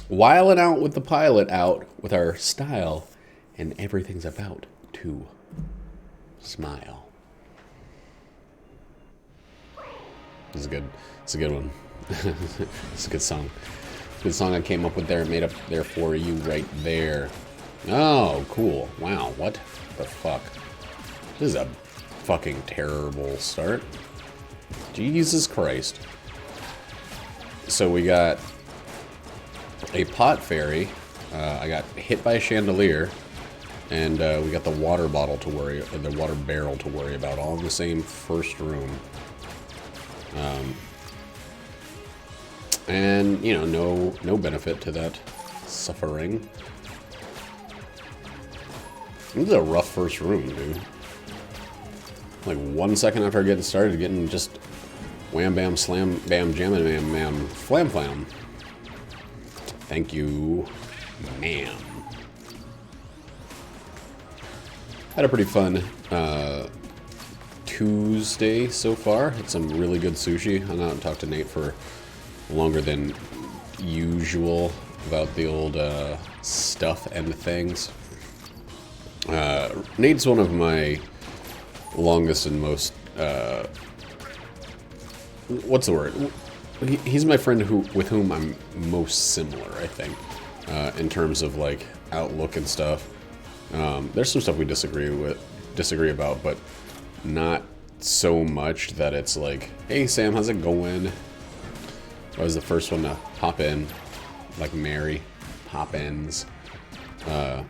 Whiling out with the pilot out with our style, and everything's about to smile. This is good. It's a good one. It's a good song. Good song I came up with there. Made up there for you right there. Oh, cool. Wow, what the fuck? This is a fucking terrible start. Jesus Christ. So we got a pot fairy. I got hit by a chandelier. And we got the water bottle to worry, the water barrel to worry about, all in the same first room. And, you know, no benefit to that suffering. This is a rough first room, dude. Like 1 second after getting started, getting just wham bam slam bam jam and bam bam flam flam. Thank you, ma'am. Had a pretty fun Tuesday so far. Had some really good sushi. Hung out and talked to Nate for longer than usual about the old stuff and things. Nate's one of my longest and most what's the word? He's my friend with whom I'm most similar, I think, in terms of like outlook and stuff. There's some stuff we disagree about, but not so much that it's like, hey Sam, how's it going? I was the first one to pop in, like Mary Poppins. But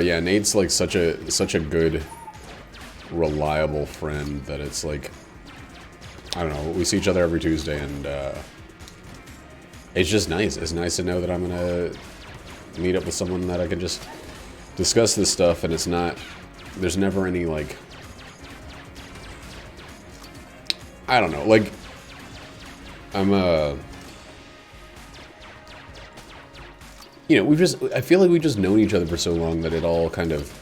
yeah, Nate's like such a good, reliable friend that it's like, I don't know, we see each other every Tuesday, and it's just nice. It's nice to know that I'm gonna meet up with someone that I can just discuss this stuff, and it's not, there's never any like, I don't know, like, you know, I feel like we've just known each other for so long that it all kind of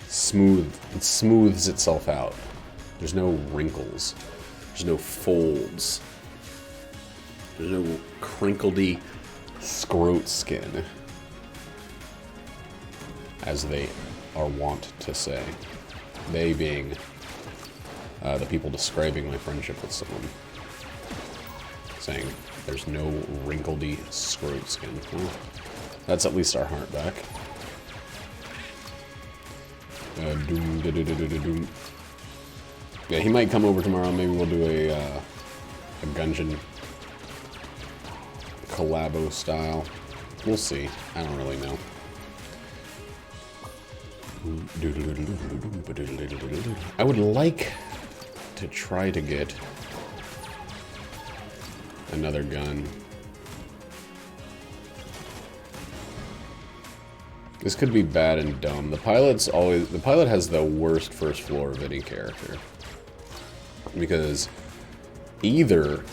smooths itself out. There's no wrinkles. There's no folds. There's no crinkledy scrote skin, as they are wont to say. They being the people describing my friendship with someone. Saying there's no wrinkledy scrote skin. Well, that's at least our heart back. Yeah, he might come over tomorrow. Maybe we'll do a Gungeon collabo style. We'll see. I don't really know. I would like to try to get another gun. This could be bad and dumb. The pilot has the worst first floor of any character. Because either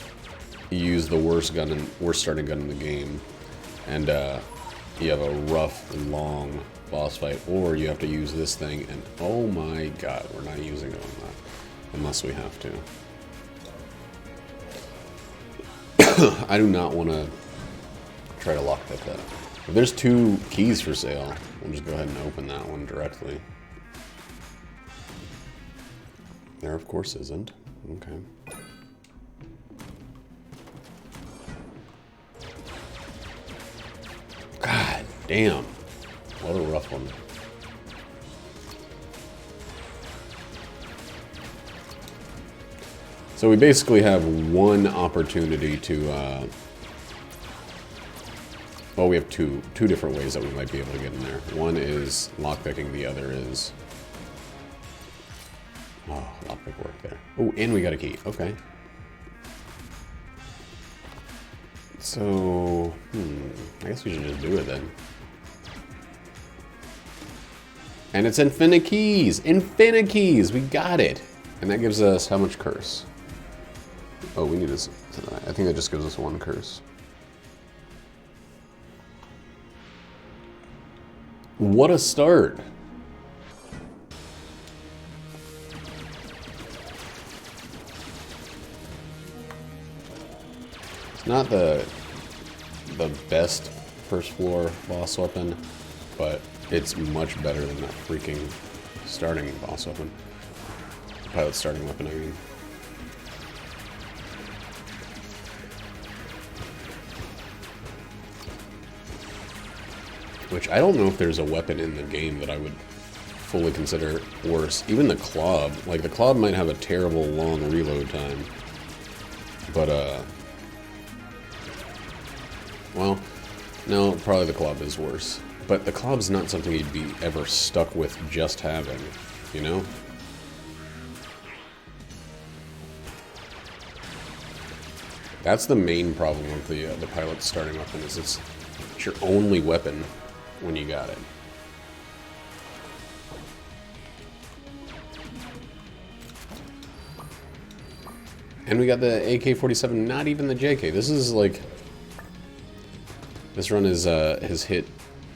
you use the worst starting gun in the game, and you have a rough, long boss fight, or you have to use this thing, and oh my god, we're not using it on that. Unless we have to. I do not want to try to lockpick that. If there's 2 keys for sale, we'll just go ahead and open that one directly. There, of course, isn't. Okay. God damn. What a rough one. So we basically have one opportunity to, well, we have two different ways that we might be able to get in there. One is lockpicking, the other is, oh, lockpick work there. Oh, and we got a key, okay. So, I guess we should just do it then. And it's infinite keys! Infinite keys! We got it! And that gives us how much curse? Oh, we need this. I think that just gives us 1 curse. What a start! Not the best first floor boss weapon, but it's much better than that freaking starting boss weapon. Pilot starting weapon, I mean. Which I don't know if there's a weapon in the game that I would fully consider worse. Even the club. Like, the club might have a terrible long reload time. But, well, no, probably the club is worse. But the club's not something you'd be ever stuck with just having, you know? That's the main problem with the pilot's starting weapon, is it's your only weapon when you got it. And we got the AK-47, not even the JK. This is like... This run is has hit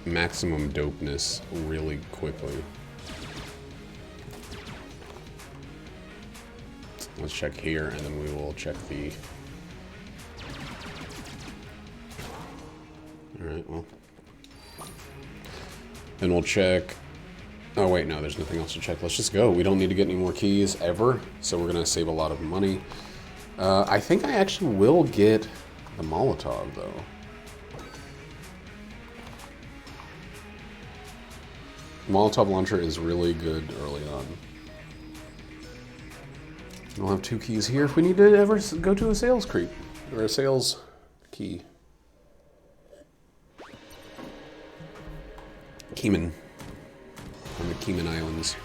maximum dopeness really quickly. Let's check here, and then we will check the... Alright, well... Then we'll check... Oh wait, no, there's nothing else to check. Let's just go. We don't need to get any more keys, ever. So we're gonna save a lot of money. I think I actually will get the Molotov, though. Molotov launcher is really good early on. We'll have 2 keys here if we need to ever go to a sales creep. Or a sales key. Cayman. On the Cayman Islands.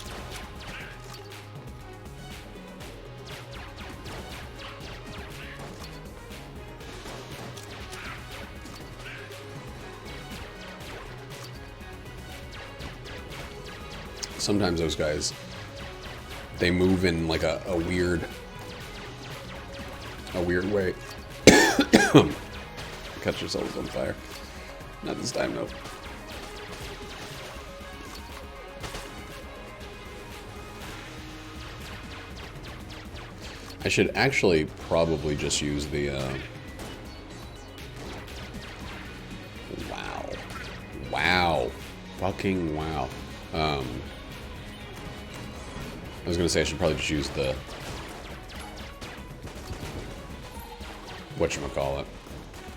Sometimes those guys, they move in like a weird way. Catch yourselves on fire. Not this time, though. I should actually probably just use the, wow. Wow. Fucking wow. I was gonna say I should probably just use the... whatchamacallit.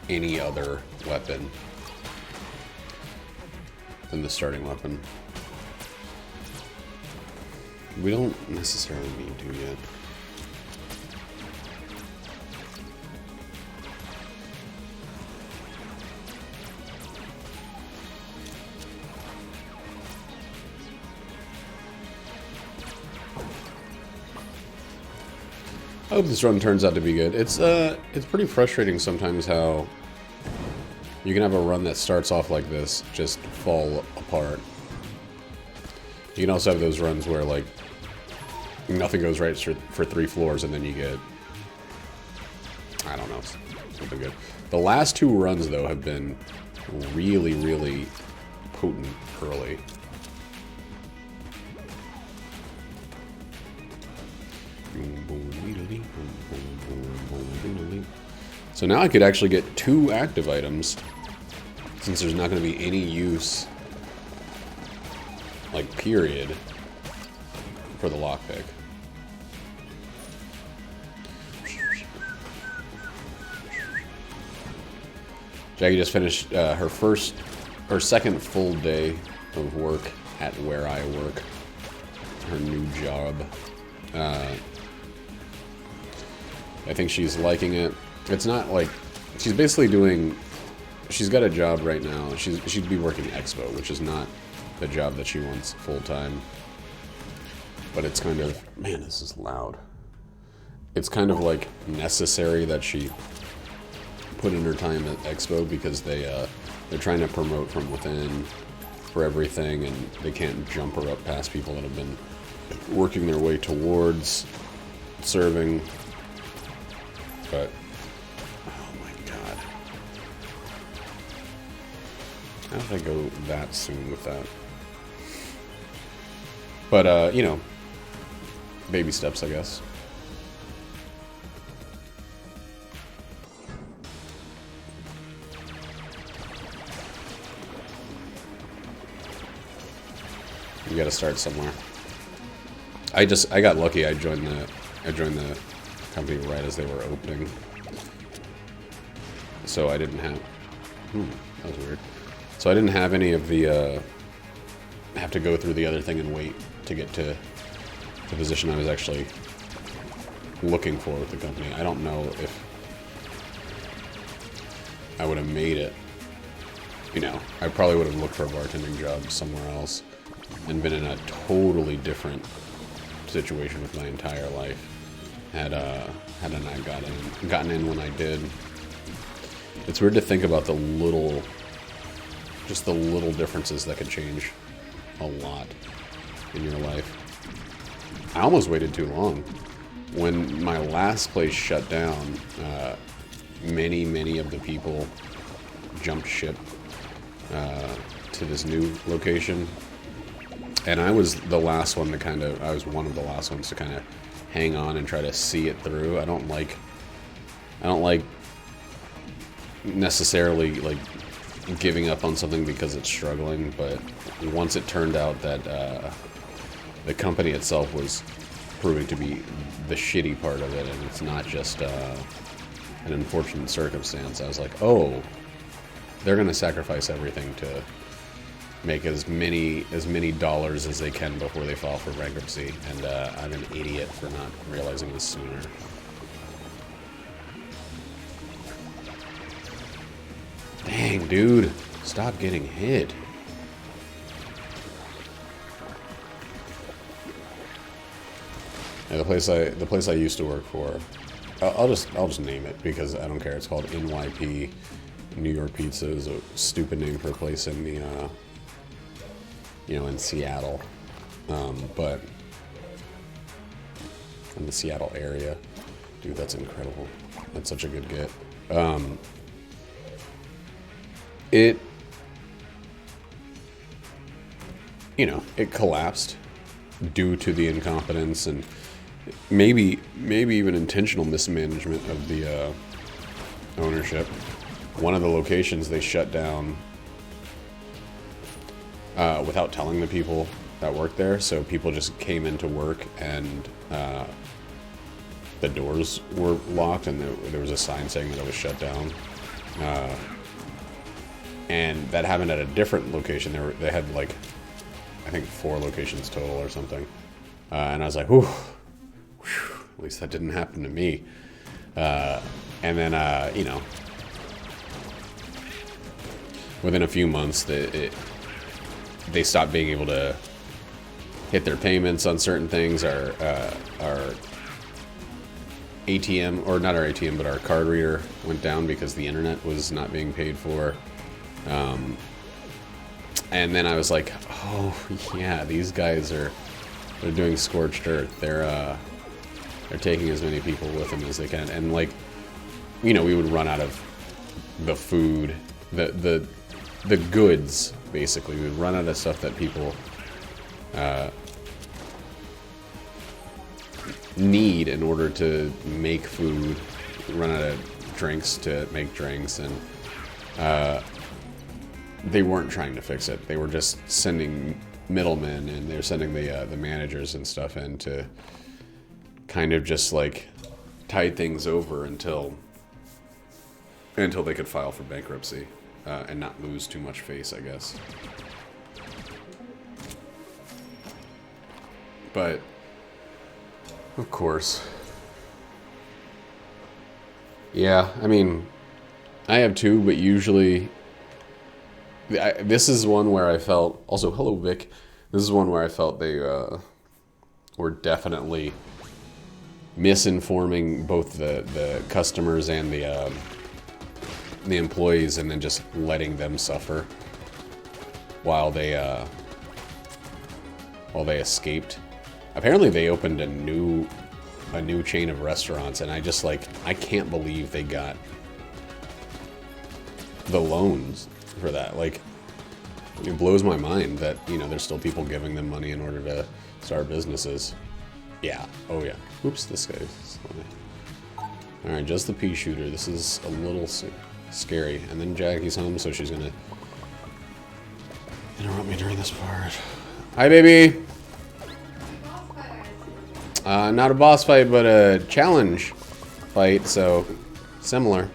Any other weapon than the starting weapon. We don't necessarily need to yet. I hope this run turns out to be good. It's pretty frustrating sometimes how you can have a run that starts off like this, just fall apart. You can also have those runs where, like, nothing goes right for 3 floors, and then you get, I don't know, something good. The last 2 runs, though, have been really, really potent early. So now I could actually get 2 active items, since there's not going to be any use, like, period, for the lockpick. Jackie just finished her second full day of work at where I work, her new job. I think she's liking it. It's not like... She's basically doing... She's got a job right now. She'd be working Expo, which is not the job that she wants full-time. But it's kind of... Man, this is loud. It's kind of, like, necessary that she put in her time at Expo because they're trying to promote from within for everything, and they can't jump her up past people that have been working their way towards serving. But, oh my god. How did I go that soon with that? But, you know, baby steps, I guess. You gotta start somewhere. I got lucky. I joined the company right as they were opening. So I didn't have... that was weird. So I didn't have any of the... have to go through the other thing and wait to get to the position I was actually looking for with the company. I don't know if I would have made it. You know, I probably would have looked for a bartending job somewhere else and been in a totally different situation with my entire life had I not gotten in when I did. It's weird to think about the little differences that could change a lot in your life. I almost waited too long. When my last place shut down, many of the people jumped ship to this new location, and I was the last one to I was one of the last ones to kind of hang on and try to see it through. I don't like necessarily like giving up on something because it's struggling, but once it turned out that the company itself was proving to be the shitty part of it, and it's not just an unfortunate circumstance, I was like, oh, they're going to sacrifice everything to make as many dollars as they can before they file for bankruptcy, and I'm an idiot for not realizing this sooner. Dang, dude. Stop getting hit. Yeah, the place I used to work for, I'll just name it because I don't care. It's called NYP, New York Pizza. Is a stupid name for a place in the in Seattle, but in the Seattle area. Dude, that's incredible. That's such a good get. It collapsed due to the incompetence and maybe even intentional mismanagement of the ownership. One of the locations they shut down without telling the people that worked there, so people just came into work and the doors were locked and there was a sign saying that it was shut down. And that happened at a different location. They had like, I think 4 locations total or something. And I was like, whew, at least that didn't happen to me. And then, within a few months, they stopped being able to hit their payments on certain things. Our ATM, or not our ATM, but our card reader went down because the internet was not being paid for. And then I was like, oh yeah, these guys they're doing scorched earth. They're taking as many people with them as they can. And like, we would run out of the food, the goods, basically. We would run out of stuff that people need in order to make food. Run out of drinks to make drinks, and they weren't trying to fix it. They were just sending middlemen, and they were sending the managers and stuff in to kind of just like tide things over until they could file for bankruptcy and not lose too much face, I guess. But of course, yeah. I mean, I have 2, but usually. This is one where I felt... Also, hello, Vic. This is one where I felt they were definitely misinforming both the customers and the employees, and then just letting them suffer while they escaped. Apparently, they opened a new chain of restaurants, and I can't believe they got the loans for that. Like, it blows my mind that there's still people giving them money in order to start businesses. Yeah. Oh yeah. Oops, this guy's... Alright, just the pea shooter. This is a little scary. And then Jackie's home, so she's gonna interrupt me during this part. Hi, baby. Not a boss fight, but a challenge fight, so similar.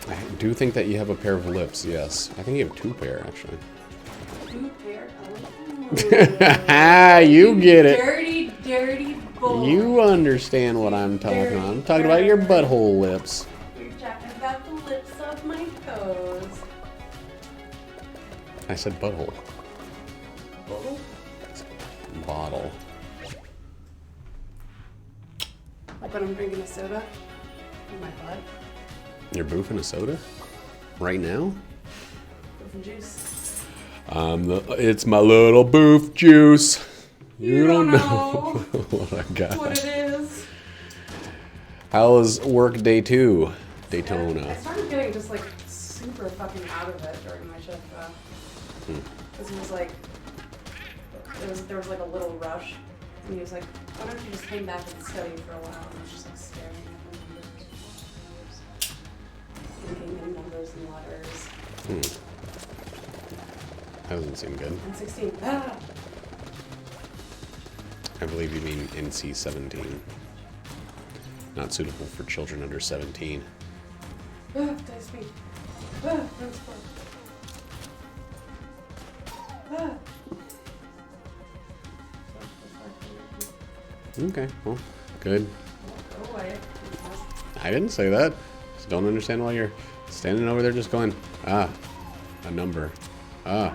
I do think that you have a pair of lips, yes. I think you have 2 pair, actually. 2 pair? You get it. Dirty, dirty boy. You understand what I'm talking about. I'm talking about your butthole lips. You're talking about the lips of my toes. I said butthole. Bottle? Bottle. Like when I'm drinking a soda in my butt. You're boofing a soda? Right now? With juice. It's my little boof juice. You don't know what I got. What it is. How was work day 2, Daytona? I started getting just like super fucking out of it during my shift though. Because it was like, there was like a little rush. And he was like, why don't you just hang back and study for a while? And I was just like staring at the numbers. Thinking in numbers and letters. That doesn't seem good. And 16. Ah! I believe you mean NC-17. Not suitable for children under 17. Dice speed. No sport. Okay, well, good. Go away. I didn't say that. Just don't understand why you're standing over there just going, a number. An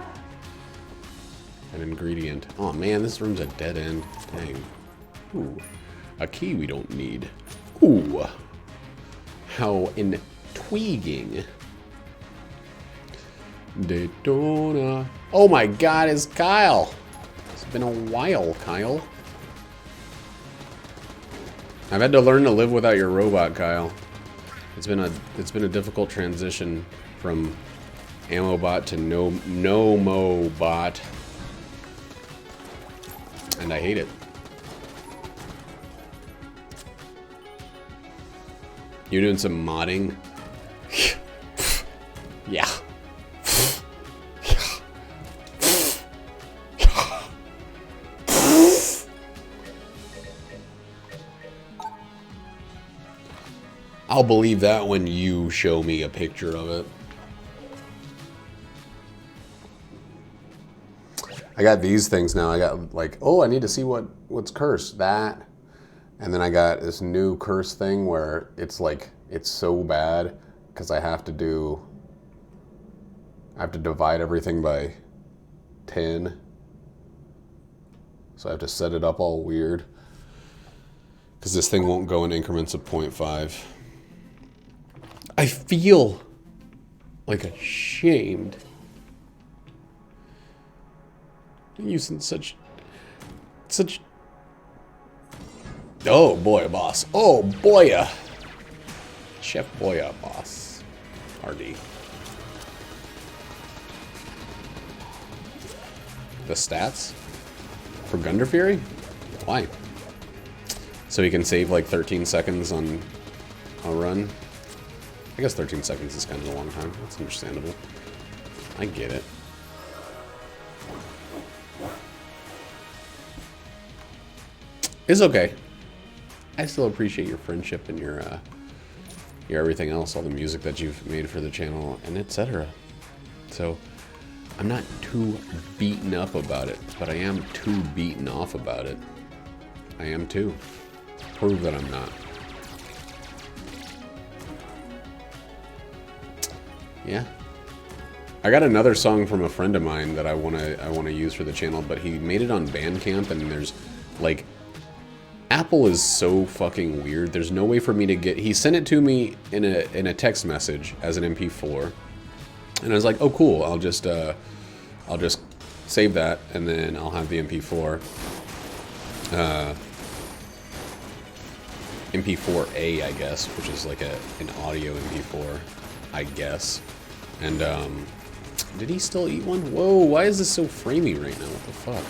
ingredient. Oh man, this room's a dead end. Dang. Ooh. A key we don't need. Ooh. How intriguing. Daytona. Oh my god, it's Kyle. It's been a while, Kyle. I've had to learn to live without your robot, Kyle. It's been a difficult transition from ammo bot to no mo bot. And I hate it. You doing some modding? Yeah. I'll believe that when you show me a picture of it. I got these things now. I got like, oh, I need to see what's cursed. That. And then I got this new curse thing where it's like, it's so bad because I have to divide everything by 10. So I have to set it up all weird because this thing won't go in increments of 0.5. I feel like ashamed using such. Oh boy, boss. Oh boy, Chef Boya, boss. RD. The stats for Gunder Fury? Why? So he can save like 13 seconds on a run. I guess 13 seconds is kind of a long time. That's understandable. I get it. It's okay. I still appreciate your friendship and your everything else, all the music that you've made for the channel, and etc. So, I'm not too beaten up about it, but I am too beaten off about it. I am too. Prove that I'm not. Yeah. I got another song from a friend of mine that I wanna use for the channel, but he made it on Bandcamp, and there's like, Apple is so fucking weird. There's no way for me to get. He sent it to me in a text message as an MP4, and I was like, oh cool. I'll just save that, and then I'll have the MP4. MP4A, I guess, which is like an audio MP4, I guess. And did he still eat one? Whoa, why is this so framey right now? What the fuck?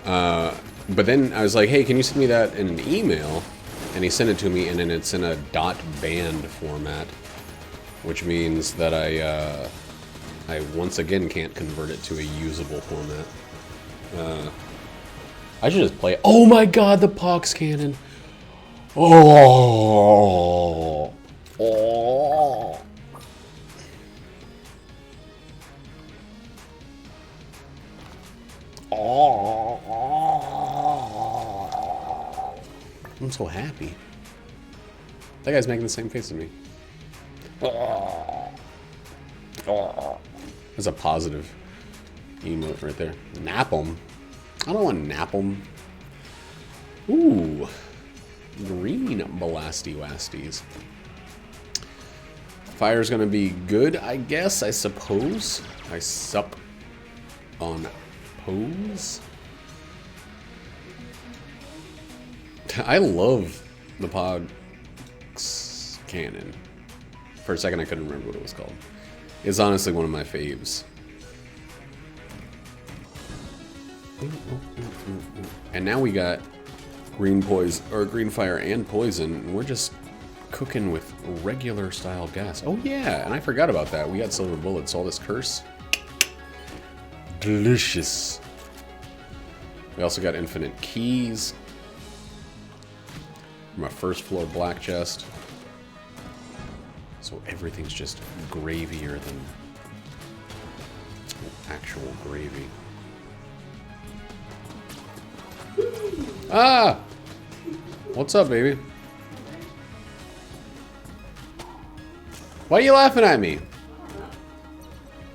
But then I was like, hey, can you send me that in an email? And he sent it to me, and then it's in a .band format, which means that I once again can't convert it to a usable format. I should just play it. Oh my god, the Pox cannon! Oh! Oh! Oh! I'm so happy. That guy's making the same face as me. Oh! Oh! That's a positive emote right there. Nap 'em. I don't want to nap 'em. Ooh. Green Blasty Wasties. Fire's gonna be good, I guess, I suppose. I sup on pose. I love the Pogs cannon. For a second I couldn't remember what it was called. It's honestly one of my faves. And now we got green poison, or green fire and poison, and we're just cooking with regular style gas. Oh yeah, and I forgot about that. We got silver bullets. All this curse. Delicious. We also got infinite keys. From a first floor black chest. So everything's just gravier than actual gravy. Ah! What's up, baby? Why are you laughing at me?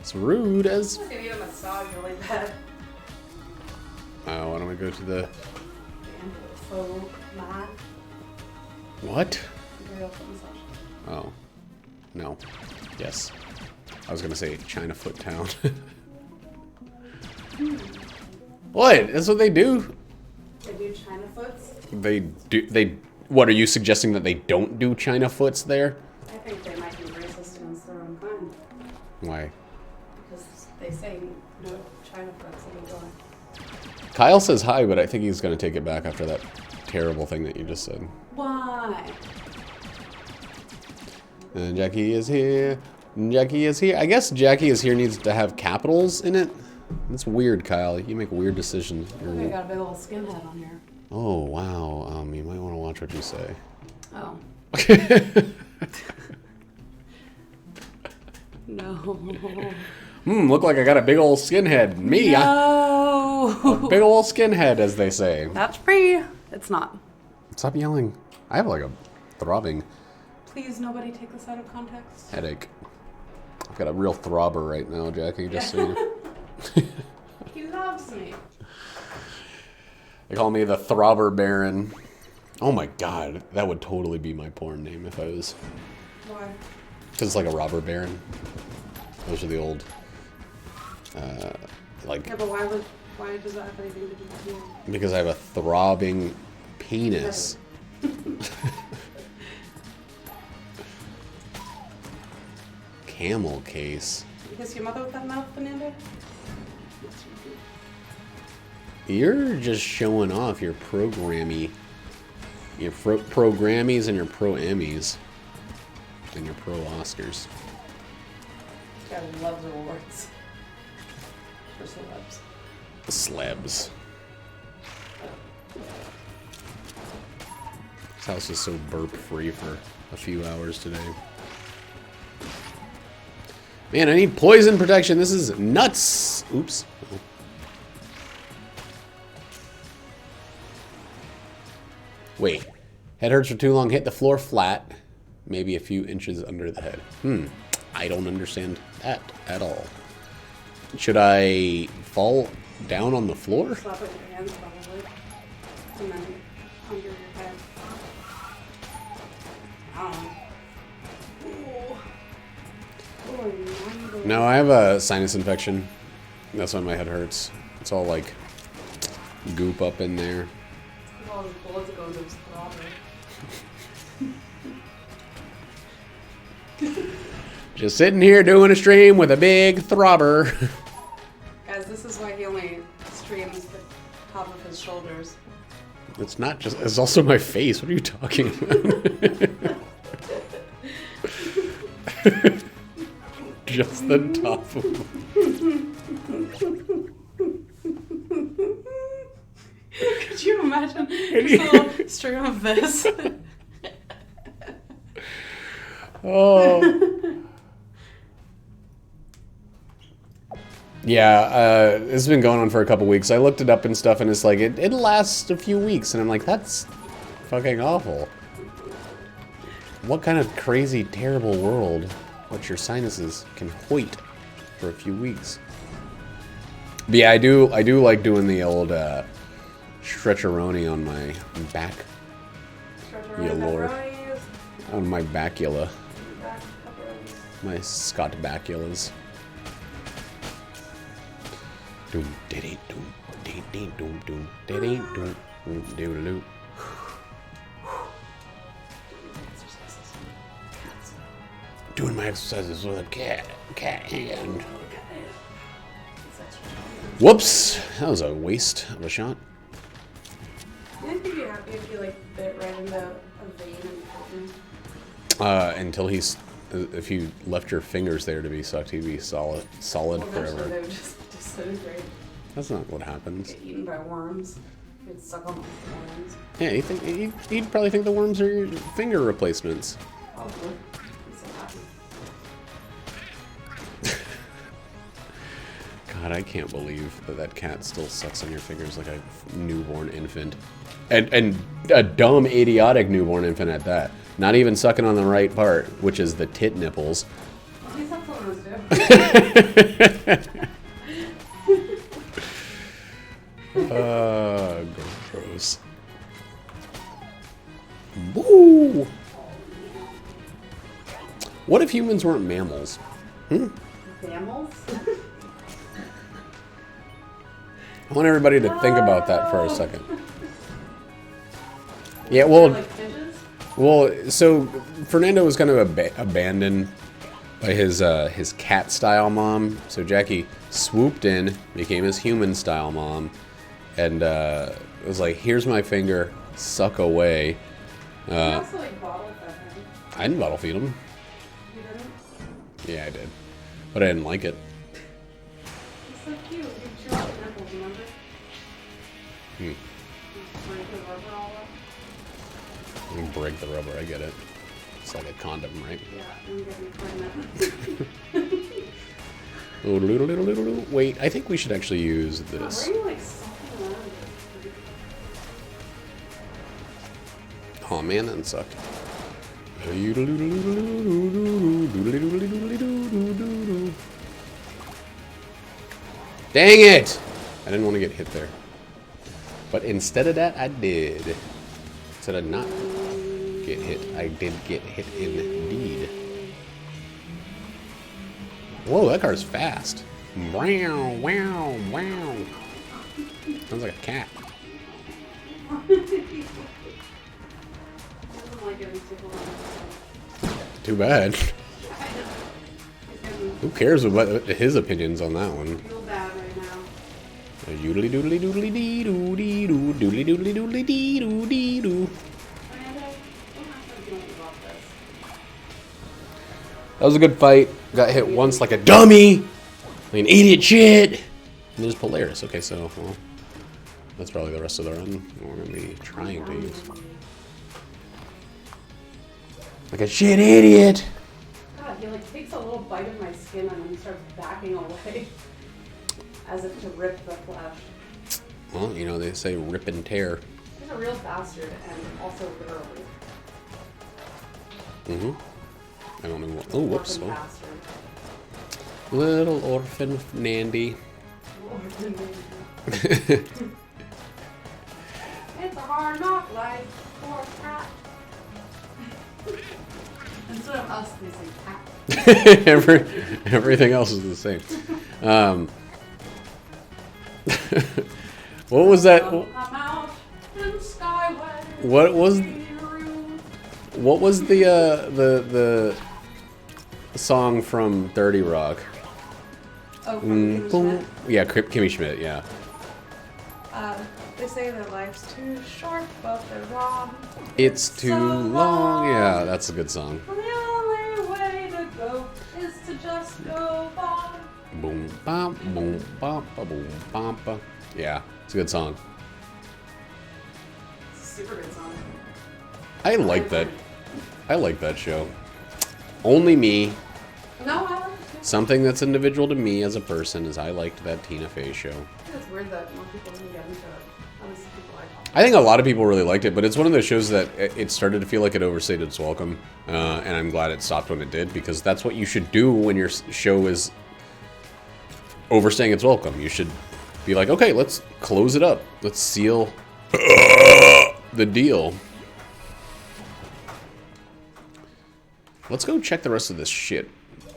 It's rude as... I'm gonna give you a massage really bad. Oh, why don't we go to the... Faux mat. What? Real foot massage. Oh. No. Yes. I was gonna say China Foot Town. What? That's what they do? They do China foots? They do... They... What, are you suggesting that they don't do China Foots there? I think they might be racist against their own kind. Why? Because they say no China foots anymore. Kyle says hi, but I think he's gonna take it back after that terrible thing that you just said. Why? And Jackie is here. Jackie is here. I guess Jackie is here needs to have capitals in it. That's weird, Kyle. You make weird decisions. I got a big old skinhead on here. Oh, wow. You might want to watch what you say. Oh. No. Look like I got a big old skinhead. Me, No. a big old skinhead, as they say. That's free. It's not. Stop yelling. I have like a throbbing Please, nobody take this out of context. headache. I've got a real throbber right now, Jackie, just so you... He loves me. They call me the Throbber Baron. Oh my god, that would totally be my porn name if I was... Why? Because it's like a robber baron. Those are the old... like... Yeah, but why does that have anything to do with you? Because I have a throbbing penis. Camel case. You kiss your mother with that mouth, Fernando? You're just showing off your programmy. Your pro-Grammys and your pro-Emmys. And your pro-Oscars. This guy loves awards. For celebs. Slabs. This house is so burp-free for a few hours today. Man, I need poison protection. This is nuts. Oops. Wait. Head hurts for too long. Hit the floor flat. Maybe a few inches under the head. I don't understand that at all. Should I fall down on the floor? Slap it with your hands, probably. And then under your head. I don't know. No, I have a sinus infection. That's why my head hurts. It's all like goop up in there. All those bullets go to his throbber. Just sitting here doing a stream with a big throbber. Guys, this is why he only streams the top of shoulders. It's not just. It's also my face. What are you talking about? Just the top of. Could you imagine just a little stream of this? Oh. Yeah, it's been going on for a couple weeks. I looked it up and stuff, and it's like, it lasts a few weeks, and I'm like, that's fucking awful. What kind of crazy, terrible world what your sinuses can hoit for a few weeks? But yeah, I do like doing the old stretcheroni on my back. Yeah, Lord. On my bacula. My Scott baculas. Doom, diddy, doom, dee, dee, doom, doom, diddy, doom, doodaloo. Doing my exercises with a cat hand. Whoops! That was a waste of a shot. I think you'd be happy if you like bit right into a vein and something. Until if you left your fingers there to be sucked, he'd be solid Well, forever. they would just disintegrate. That's not what happens. Get eaten by worms. You'd suck on the worms. Yeah, he'd probably think the worms are your finger replacements. Probably. He's so happy. God, I can't believe that cat still sucks on your fingers like a newborn infant. And a dumb, idiotic newborn infant at that. Not even sucking on the right part, which is the tit nipples. At least that's what I was doing. Gross. Woo! What if humans weren't mammals? Mammals? I want everybody to think about that for a second. Yeah, well, Like fishes? well, so Fernando was kind of abandoned by his cat-style mom. So Jackie swooped in, became his human-style mom, and it was like, "Here's my finger, suck away." You also like bottle fed him. I didn't bottle feed him. You didn't? Yeah, I did, but I didn't like it. It's so cute. You chew out the nipples, remember? Break the rubber all up. You break the rubber. I get it. It's like a condom, right? Yeah, and you get me pregnant. Wait, I think we should actually use Why this. are you like sucking around it? Oh man, that sucked. Dang it! I didn't want to get hit there. But instead of that, I did. Instead of not get hit, I did get hit indeed. Whoa, that car's fast. Wow, wow, wow. Sounds like a cat. Doesn't like getting super long. Too bad. He's Who cares about his opinions on that one? gonna feel bad right now. Doodly doodly doodly dee doo dee doo doodly doodly doodly dee doo dee doo. Amanda, don't have to do about this. That was a good fight. Got hit once like a dummy, like an idiot shit. And there's Polaris. Okay, so well, that's probably the rest of the run. We're gonna be trying to use like a shit idiot. God, he like takes a little bite of my skin and then starts backing away. As if to rip the flesh. Well, you know they say rip and tear. He's a real bastard and also literally. I don't know what. Oh, whoops. Orphan Oh. bastard. Little orphan Nandy. It's a hard knock life for a cat. Instead of us, they say cat. Everything else is the same. What was that? I'm out in skyway. What was the song from 30 Rock? Oh, from Kimmy Schmidt. Yeah, Kimmy Schmidt. Yeah. They say that life's too short, but they're wrong. It's too so long. Yeah, that's a good song. The only way to go is to just go on. Boom, bop, boom, bop, boom, bop. Yeah, it's a good song. It's a super good song. I like that. I like that show. Only me. No, I like it too. Something that's individual to me as a person is I liked that Tina Fey show. I think it's weird that more people didn't get into it. At least the people I talk to. I think a lot of people really liked it, but it's one of those shows that it started to feel like it overstayed its welcome, and I'm glad it stopped when it did, because that's what you should do when your show is overstaying its welcome. You should be like, okay, let's close it up. Let's seal the deal. Let's go check the rest of this shit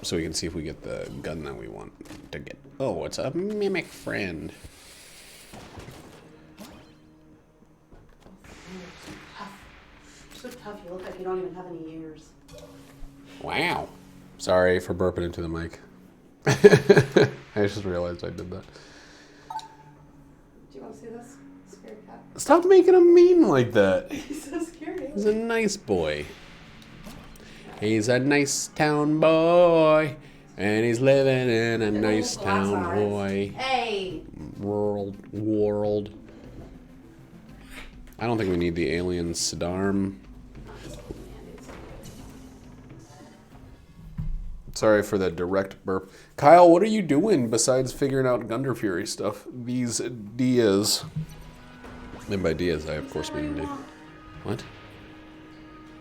so we can see if we get the gun that we want to get. Oh, it's a mimic friend. You're so tough, you look like you don't even have any ears. Wow. Sorry for burping into the mic. I just realized I did that. Do you want to see this? Scary cat. Stop making him mean like that. He's so scary. He's a nice boy. He's a nice town boy. And he's living in a nice town, boy. Hey! World. I don't think we need the alien Sadarm. Sorry for the direct burp. Kyle, what are you doing besides figuring out Gunder Fury stuff? These Diaz. And by Diaz, I of course mean Diaz. What?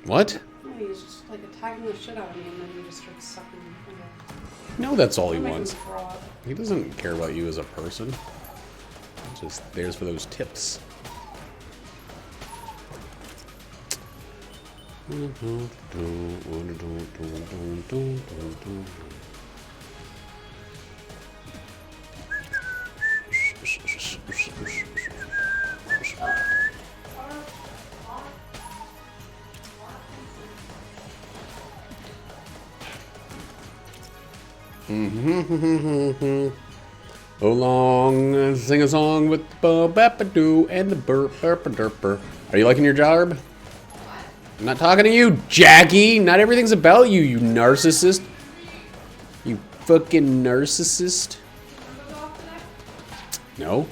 What? No, he's just like attacking the shit out of me and then he just starts sucking me. No, that's all he Don't make wants. him throw up. He doesn't care about you as a person. He's just there's for those tips. Oh, long, sing a song with the bap-a-doo and the burp-a-derper. Are you liking your job? I'm not talking to you, Jackie. Not everything's about you, you narcissist. You fucking narcissist. No?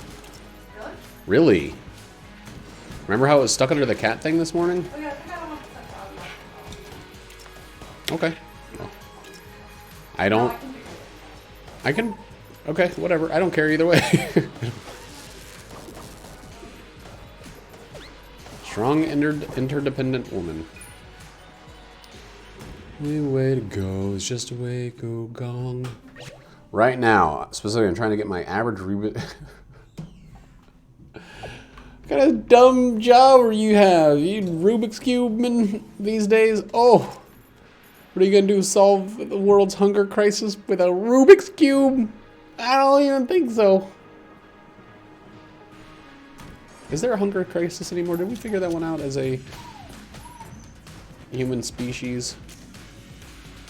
Really? Remember how it was stuck under the cat thing this morning? Oh, yeah, I think I don't want to set that. Okay. Well, I don't... I can... Okay, whatever. I don't care either way. Strong, interdependent woman. The way to go is just a way to go gong. Right now, specifically, I'm trying to get my average Rubik. What kind of dumb job are you have? You Rubik's Cube these days? Oh! What are you gonna do? Solve the world's hunger crisis with a Rubik's Cube? I don't even think so. Is there a hunger crisis anymore? Did we figure that one out as a human species?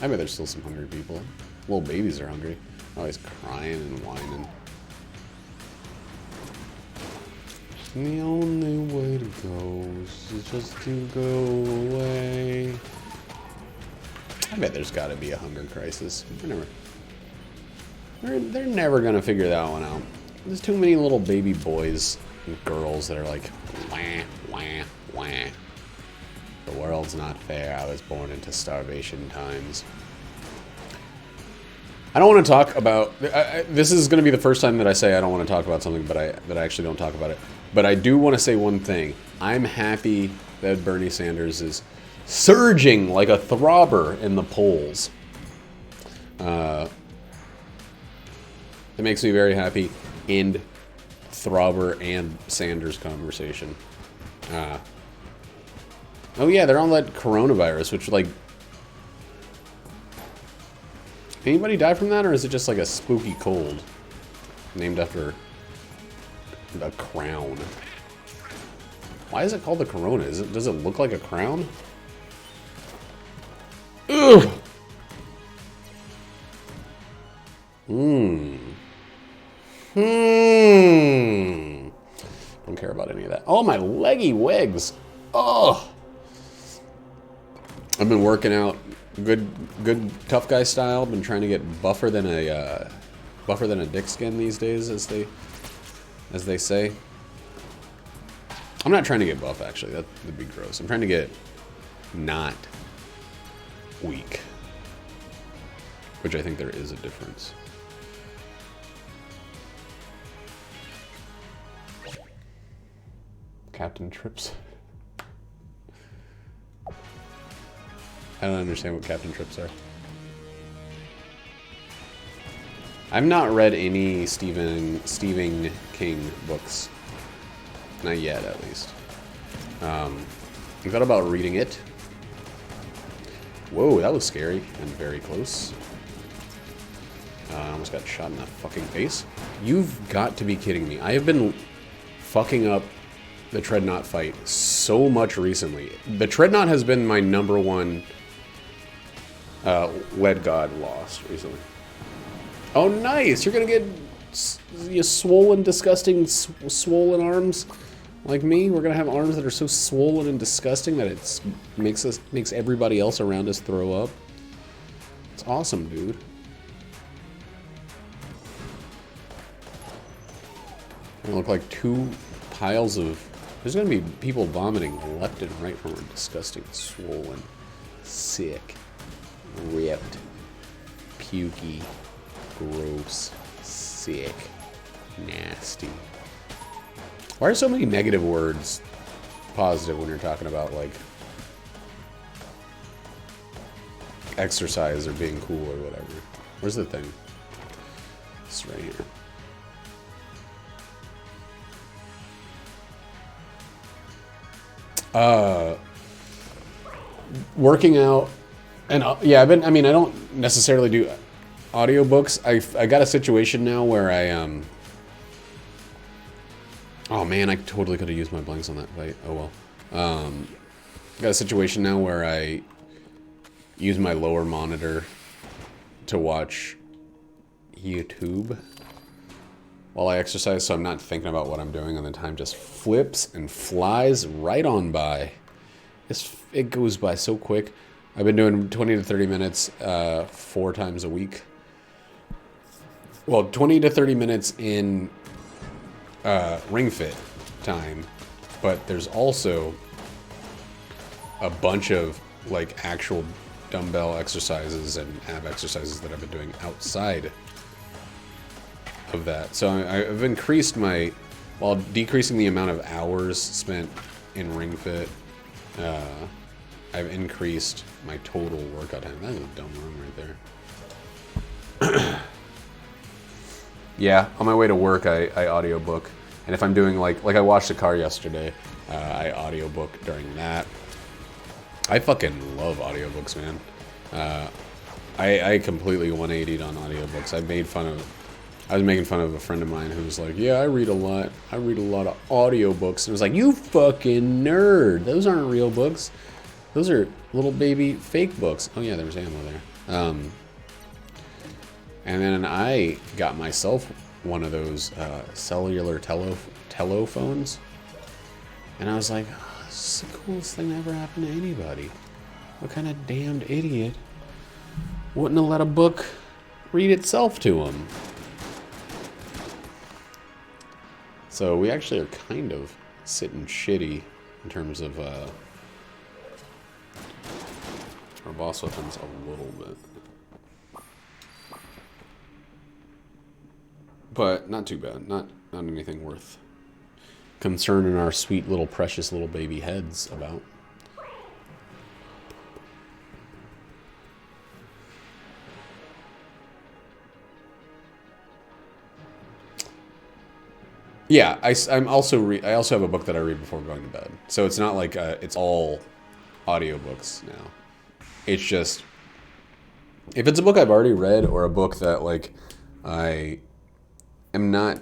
I bet there's still some hungry people. Little babies are hungry. Always crying and whining. The only way to go is just to go away. I bet there's got to be a hunger crisis. They're never gonna figure that one out. There's too many little baby boys and girls that are like, wah, wah, wah. The world's not fair. I was born into starvation times. I don't want to talk about... this is going to be the first time that I say I don't want to talk about something, but that I actually don't talk about it. But I do want to say one thing. I'm happy that Bernie Sanders is surging like a throbber in the polls. It makes me very happy. End Throbber and Sanders conversation. Oh yeah, they're on that coronavirus, which like... Anybody die from that, or is it just like a spooky cold? Named after the crown. Why is it called the corona? Does it look like a crown? Ugh! don't care about any of that. Oh, my leggy wigs. Oh. I've been working out good tough guy style. Been trying to get buffer than a dick skin these days, as they say. I'm not trying to get buff, actually. That would be gross. I'm trying to get not weak, which I think there is a difference. Captain Trips. I don't understand what Captain Trips are. I've not read any Stephen King books. Not yet, at least. I thought about reading it. Whoa, that was scary and very close. I almost got shot in the fucking face. You've got to be kidding me. I have been fucking up the Treadnought fight so much recently. The Treadnought has been my #1 Lead God lost recently. Oh, nice! You're gonna get you swollen, disgusting, swollen arms like me. We're gonna have arms that are so swollen and disgusting that it makes everybody else around us throw up. It's awesome, dude. They look like two piles of... There's gonna be people vomiting left and right from our disgusting, swollen, sick, ripped, pukey, gross, sick, nasty. Why are so many negative words positive when you're talking about, like, exercise or being cool or whatever? Where's the thing? It's right here. Working out, and yeah, I don't necessarily do audiobooks. I got a situation now where oh man, I totally could have used my blanks on that fight. Oh well. Got a situation now where I use my lower monitor to watch YouTube while I exercise, so I'm not thinking about what I'm doing, and the time just flips and flies right on by. It goes by so quick. I've been doing 20 to 30 minutes 4 times a week. Well, 20 to 30 minutes in Ring Fit time, but there's also a bunch of like actual dumbbell exercises and ab exercises that I've been doing outside of that. So I've increased while decreasing the amount of hours spent in Ring Fit, I've increased my total workout time. That is a dumb run right there. Yeah, on my way to work, I audiobook. And if I'm doing like I washed the car yesterday, I audiobook during that. I fucking love audiobooks, man. I completely 180'd on audiobooks. I was making fun of a friend of mine who was like, yeah, I read a lot of audiobooks. And I was like, you fucking nerd. Those aren't real books. Those are little baby fake books. Oh yeah, there was ammo there. And then I got myself one of those cellular telephones. And I was like, oh, this is the coolest thing that ever happened to anybody. What kind of damned idiot wouldn't have let a book read itself to him? So we actually are kind of sitting shitty in terms of our boss weapons a little bit. But not too bad. Not anything worth concerning our sweet little precious little baby heads about. Yeah, I also have a book that I read before going to bed. So it's not like it's all audiobooks now. It's just if it's a book I've already read or a book that like I am not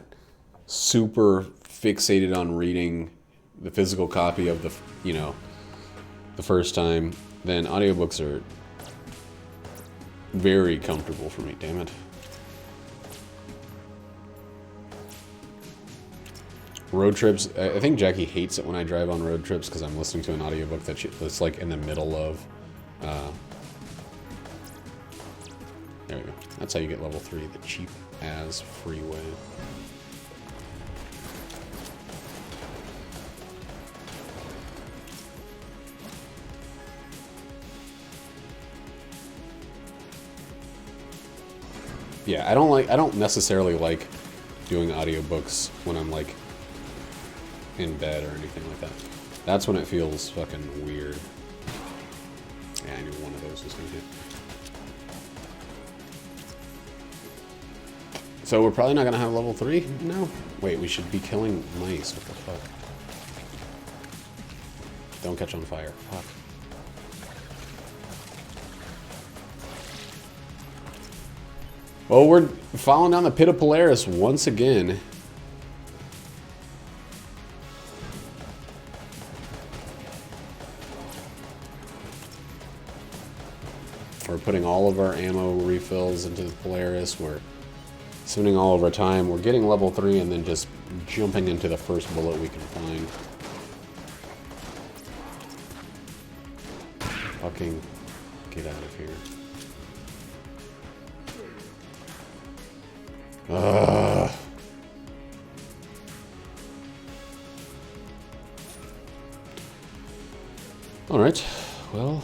super fixated on reading the physical copy of the first time, then audiobooks are very comfortable for me, damn it. Road trips, I think Jackie hates it when I drive on road trips because I'm listening to an audiobook that's like in the middle of... there we go. That's how you get level 3, the cheap as freeway. Yeah, I don't necessarily like doing audiobooks when I'm like in bed or anything like that. That's when it feels fucking weird. Yeah, I knew one of those was gonna hit. So we're probably not gonna have level 3? No. Wait, we should be killing mice. What the fuck? Don't catch on fire. Fuck. Well, we're falling down the pit of Polaris once again. We're putting all of our ammo refills into the Polaris. We're spending all of our time. We're getting level 3 and then just jumping into the first bullet we can find. Fucking get out of here. Ugh. All right. Well.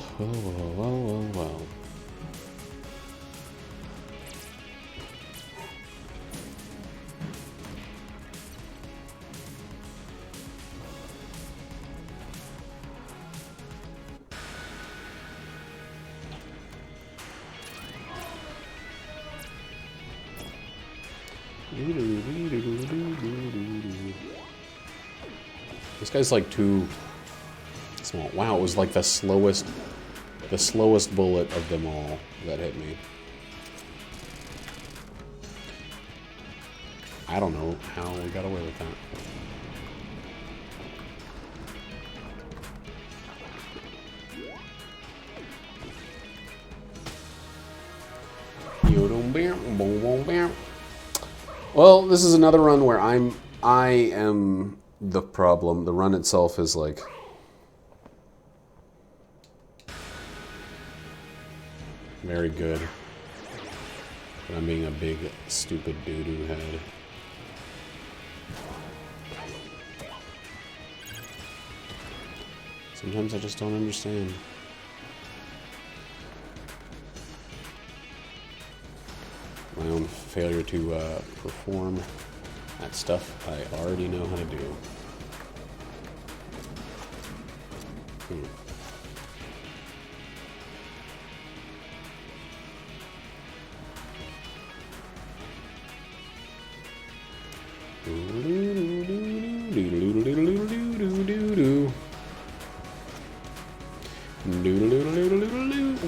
This guy's like too small. Wow, it was like the slowest bullet of them all that hit me. I don't know how we got away with that. Well, this is another run where I am the problem. The run itself is like very good, but I'm being a big stupid doo-doo head. Sometimes I just don't understand. My own failure to perform that stuff I already know how to do.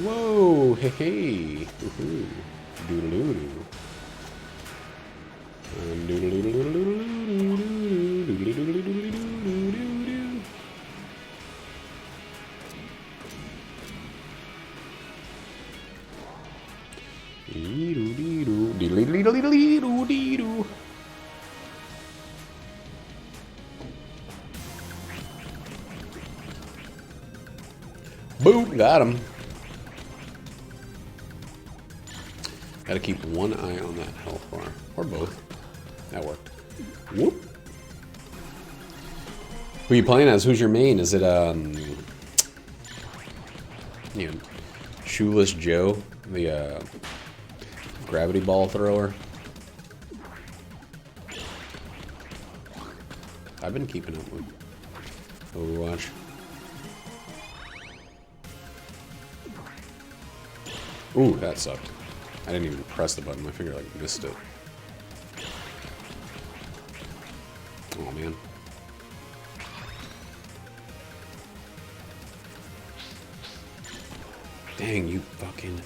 Whoa, hey, hey. Doodle-doo-doo. Boom, got him. Gotta keep one eye on that health bar. Or both. That worked. Whoop. Who are you playing as? Who's your main? Is it, you know, Shoeless Joe? The, gravity ball thrower? I've been keeping up with Overwatch. Ooh, that sucked. I didn't even press the button. I figured I missed it. Oh, man. Dang, you fucking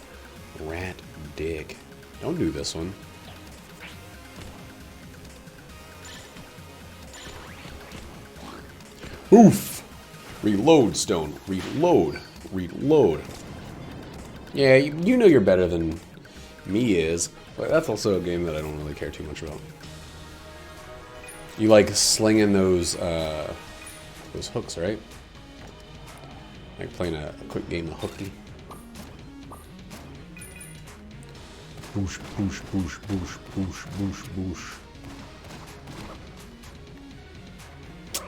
rat dick. Don't do this one. Oof! Reload, Stone. Reload. Reload. Yeah, you know you're better than me is, but that's also a game that I don't really care too much about. You like slinging those hooks, right? Like playing a quick game of hooky. Boosh, boosh, boosh, boosh, boosh, boosh, boosh.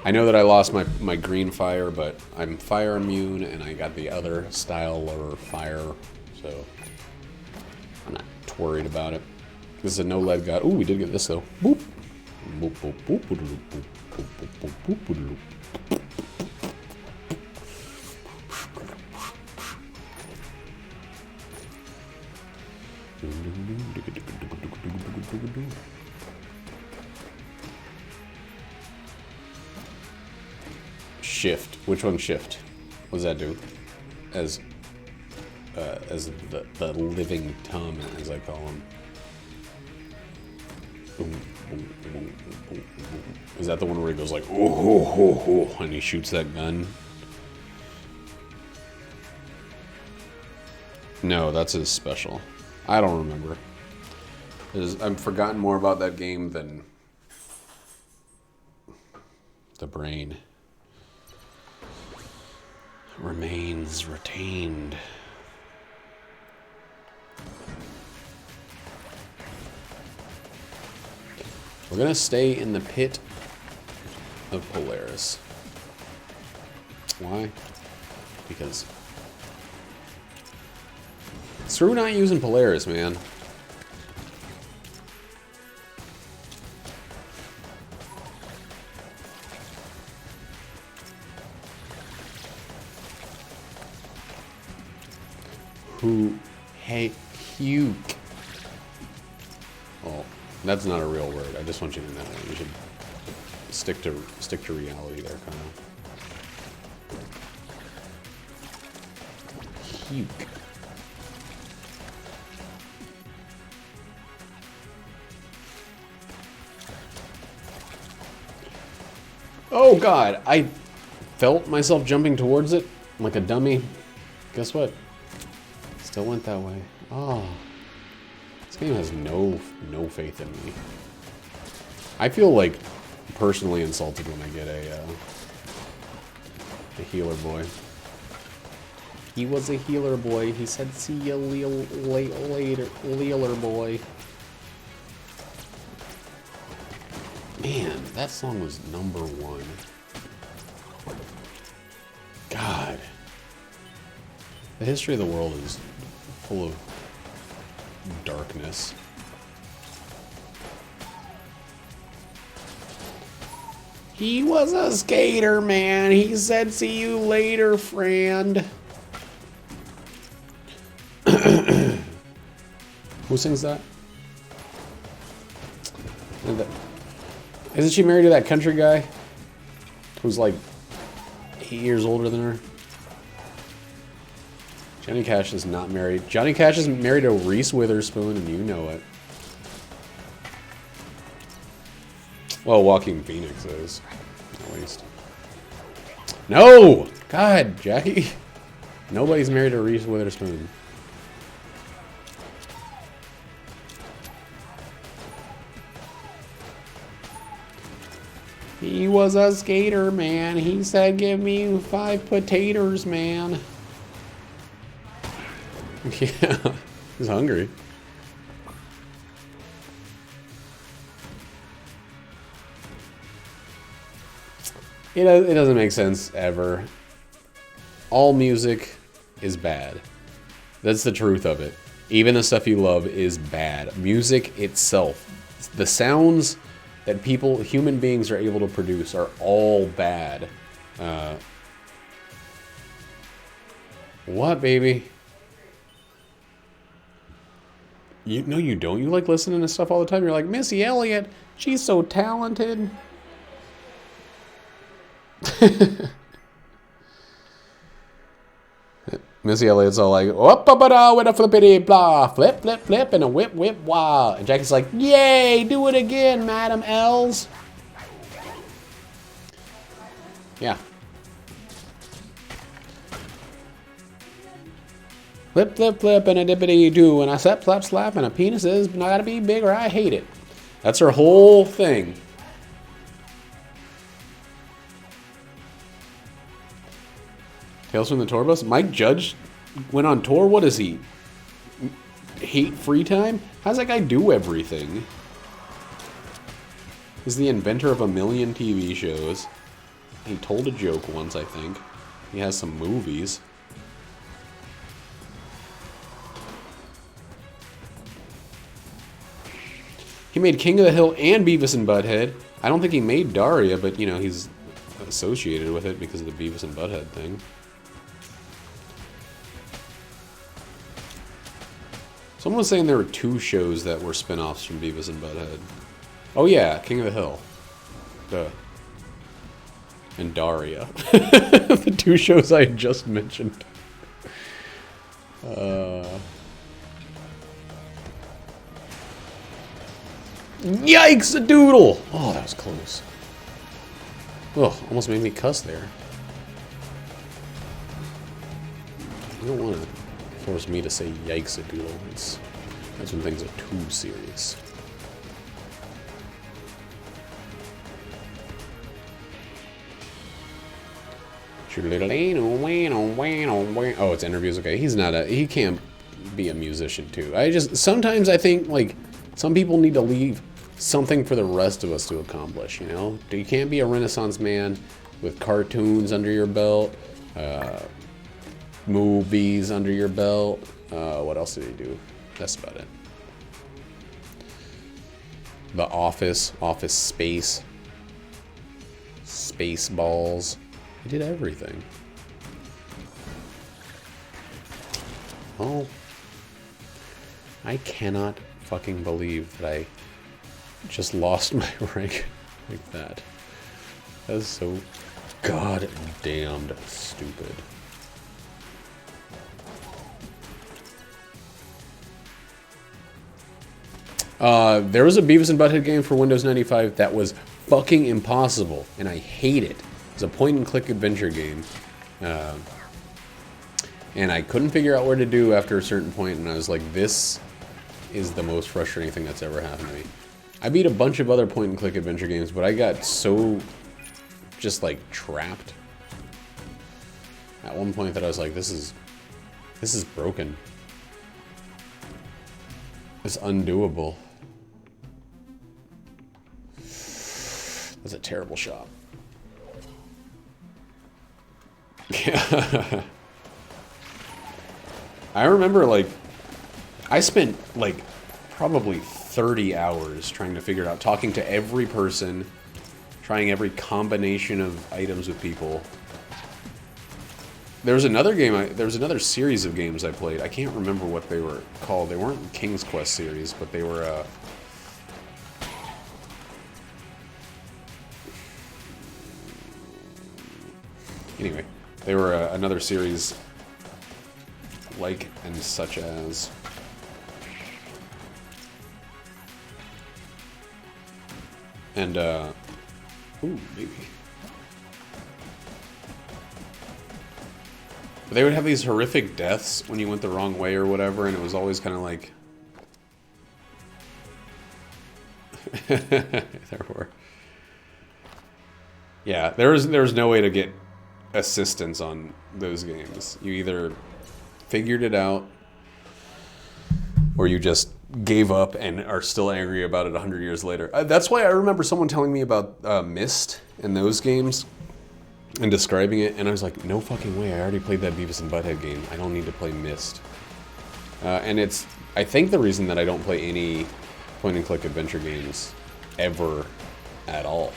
I know that I lost my green fire, but I'm fire immune, and I got the other style or fire, so I'm not too worried about it. This is a no lead god. Ooh, we did get this though. Boop. Boop, boop, boop, boop, boop, boop, boop, boop, boop, boop, boop. Shift. Which one's shift? What does that do? As the living tongue, as I call him. Is that the one where he goes like, oh, oh, oh, oh, and he shoots that gun? No, that's his special. I don't remember. I've forgotten more about that game than the brain. Remains retained. We're gonna stay in the pit of Polaris. Why? Because screw not using Polaris, man. Who hey puke. Oh, that's not a real word. I just want you to know. You should stick to reality there, kind of. Puke. Oh god, I felt myself jumping towards it like a dummy. Guess what? Still went that way. Oh. This game has no faith in me. I feel like personally insulted when I get a healer boy. He was a healer boy. He said, see you later, healer boy. Man, that song was #1. God. The history of the world is full of darkness. He was a skater, man. He said, see you later, friend. Who sings that? Isn't she married to that country guy who's like 8 years older than her? Johnny Cash is not married. Johnny Cash is married to Reese Witherspoon, and you know it. Well, Joaquin Phoenix is, at least. No! God, Jackie. Nobody's married to Reese Witherspoon. He was a skater, man. He said, give me 5 potatoes, man. Yeah, he's hungry. It doesn't make sense ever. All music is bad. That's the truth of it. Even the stuff you love is bad. Music itself, the sounds that human beings are able to produce are all bad. What, baby? No, you don't. You like listening to stuff all the time. You're like, Missy Elliott, she's so talented. Missy Elliott's all like, with a flippity blah, flip, flip, flip, and a whip, whip, wow. And Jackie's like, yay, do it again, Madam Els. Yeah. Flip, flip, flip, and a dippity do, and I slap, slap, slap, and a penis is not gotta be big or I hate it. That's her whole thing. Tales from the Tour Bus? Mike Judge went on tour? What is he? Hate free time? How's that guy do everything? He's the inventor of a million TV shows. He told a joke once, I think. He has some movies. He made King of the Hill and Beavis and Butthead. I don't think he made Daria, but, you know, he's associated with it because of the Beavis and Butthead thing. Someone was saying there were 2 shows that were spin-offs from Beavis and Butthead. Oh yeah, King of the Hill. Duh. And Daria. The 2 shows I had just mentioned. Yikes a doodle! Oh, that was close. Ugh, almost made me cuss there. You don't want to force me to say yikes a doodle. That's when things are too serious. Oh, it's interviews. Okay, he's not a. He can't be a musician too. Sometimes I think like some people need to leave something for the rest of us to accomplish. You know, you can't be a Renaissance man with cartoons under your belt, movies under your belt. What else did he do? That's about it. The Office, Office Space, Spaceballs. He did everything. Oh, I cannot fucking believe that I just lost my rank like that. That is so goddamned stupid. There was a Beavis and Butthead game for Windows 95 that was fucking impossible, and I hate it. It's a point-and-click adventure game. And I couldn't figure out where to do after a certain point, and I was like, this is the most frustrating thing that's ever happened to me. I beat a bunch of other point-and-click adventure games, but I got so just, like, trapped at one point that I was like, this is broken. It's undoable. That's a terrible shot. Yeah. I remember, like, I spent, like, probably 30 hours trying to figure it out, talking to every person, trying every combination of items with people. There was another game, there was another series of games I played. I can't remember what they were called. They weren't King's Quest series, but they were, anyway, they were another series like and such as and ooh, maybe they would have these horrific deaths when you went the wrong way or whatever, and it was always kind of like there were, yeah, there was no way to get assistance on those games. You either figured it out or you just gave up and are still angry about it 100 years later. That's why I remember someone telling me about Myst and those games and describing it, and I was like, no fucking way, I already played that Beavis and Butthead game. I don't need to play Myst. And it's, I think, the reason that I don't play any point-and-click adventure games ever at all.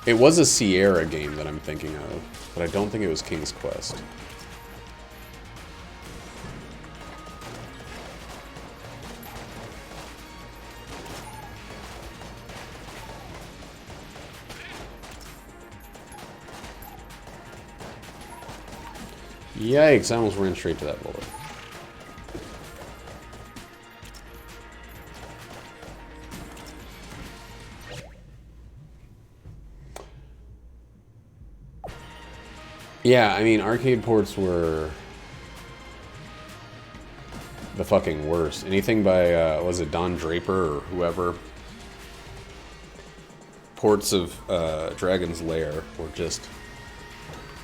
It was a Sierra game that I'm thinking of, but I don't think it was King's Quest. Yikes, I almost ran straight to that bullet. Yeah, I mean, arcade ports were the fucking worst. Anything by, was it Don Draper or whoever? ports of Dragon's Lair were just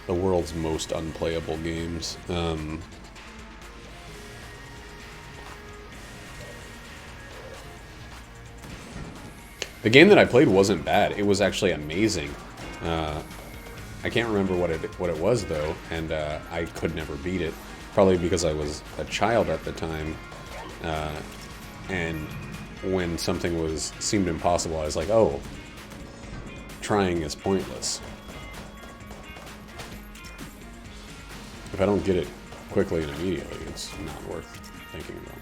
the world's most unplayable games. The game that I played wasn't bad. It was actually amazing. I can't remember what it was though, and I could never beat it. Probably because I was a child at the time, and when something seemed impossible, I was like, "Oh, trying is pointless. If I don't get it quickly and immediately, it's not worth thinking about."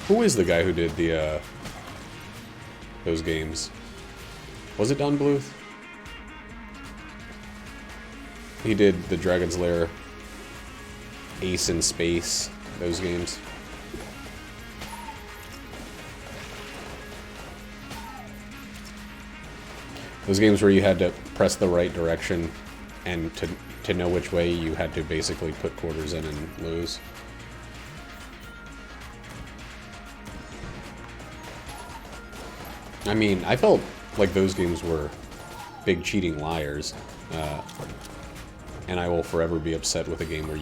Who is the guy who did those games? Was it Don Bluth? He did the Dragon's Lair, Ace in Space, those games. Those games where you had to press the right direction, and to know which way you had to basically put quarters in and lose. I mean, I felt like those games were big cheating liars, and I will forever be upset with a game where